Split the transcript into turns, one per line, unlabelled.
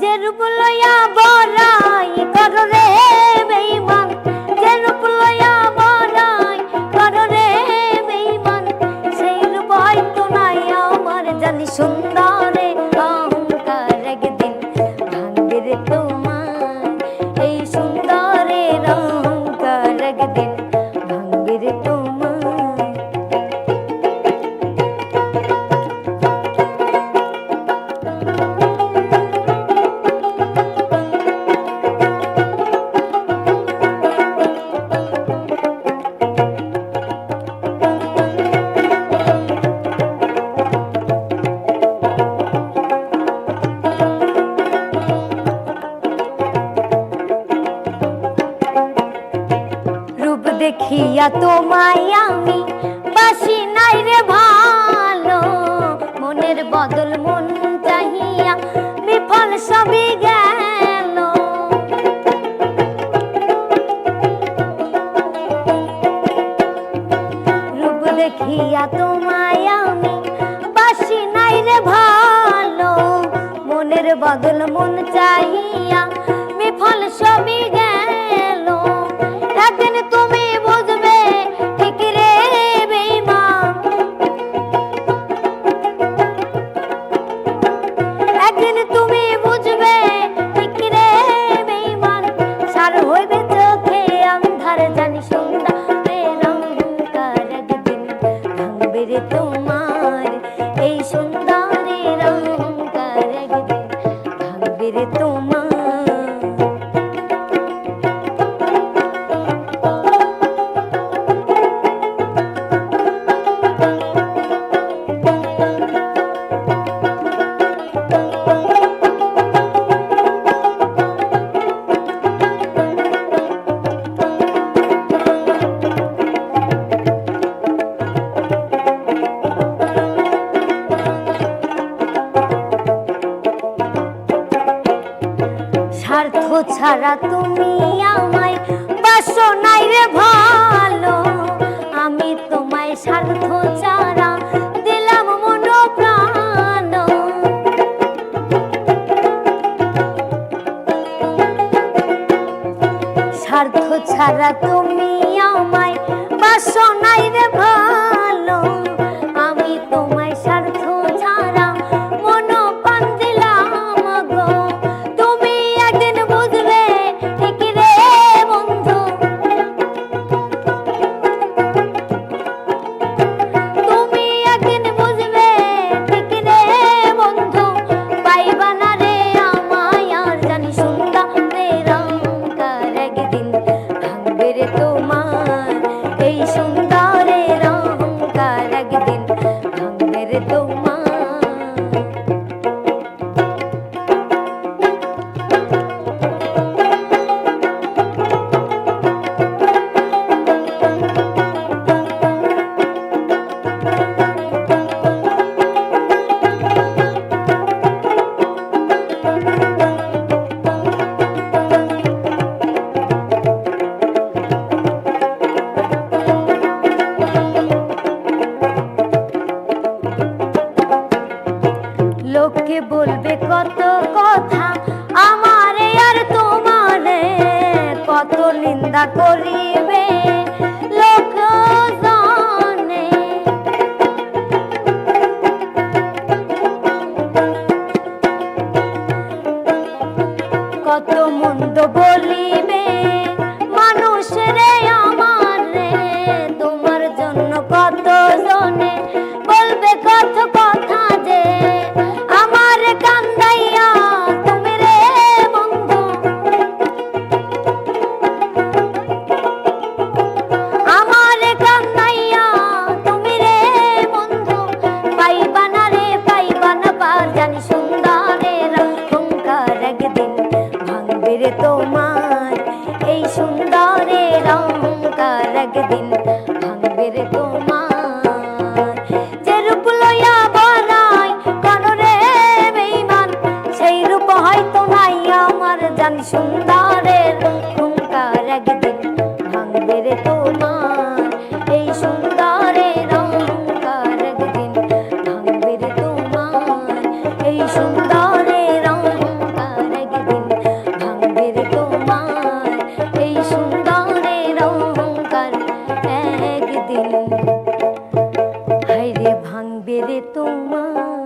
যে রূপ লইয়া বড়াই করো রে বেঈমান, যে রূপ লইয়া বড়াই করো রে বেঈমান, সেই রূপ হয়তো নাই আমার জানি সুন্দরে অহংকার একদিন ভাঙবে রে তোমার, এই সুন্দরের অহংকার একদিন ভাঙবে রে তোমার। দেখিয়া তোমায় আমি বাসি নাই রে ভালো, মনের বদল মন চাহিয়া বিফল সবই গেল। রূপ দেখিয়া তোমায় আমি বাসি নাই রে ভালো, মনের বদল মন চাহিয়া বিফল সবই গেল। একদিন তুমি বুঝবে ঠিক রে বেঈমান, একদিন তুমি বুঝবে ঠিক রে বেঈমান, সার হইবে চোখে আন্ধার জানি সুন্দরের অহংকার একদিন ভাঙবে রে তোমার, এই সুন্দরের অহংকার একদিন ভাঙবে রে তোমার। স্বার্থ ছাড়া তুমি আমায় বাসো নাই রে ভালো, আমি তোমায় স্বার্থ ছাড়া দিলাম মন প্রাণ। স্বার্থ ছাড়া তুমি আমায় বাসো নাই রে ভালো, আমি তোমায় স্বার্থ ছাড়া মন প্রাণ দিলাম গো। তুমি একদিন বুঝবে ঠিক রে বন্ধু, তুমি একদিন বুঝবে ঠিক রে বন্ধু, পাইবা না রে আমায় আর জানি সুন্দরের অহংকার একদিন ভাঙবে রে তোমার, এই সুন্দরের অহংকার একদিন ভাঙবে রে তোমার। লোকে বলবে কত কথা আমারে আর তোমারে, কত নিন্দা করিবে লোক জানে, কত মন্দ বলিবে মানুষ রে আমার রে, তোমার জন্য কত জনে বলবে কত কথা যে আমার কান্দাইয়া তুমি রে বন্ধু, আমার কান্দাইয়া তুমি রে বন্ধু, পাইবা না রে পাইবা না পার জানি সুন্দরের অহংকার একদিন ভাঙবে রে তোমার, এই সুন্দরের অহংকার একদিন ভাঙবে রে তোমার। যে রূপ লইয়া বড়াই করো রে বেঈমান, সেই রূপ হয়তো নাই আমার জানি সুন্দরের অহংকার একদিন ভাঙবে রে তোমার, এই সুন্দরের অহংকার একদিন ভাঙবে রে তোমার, এই সুন্দরের অহংকার দিল, হায়রে ভাঙবে রে তোমার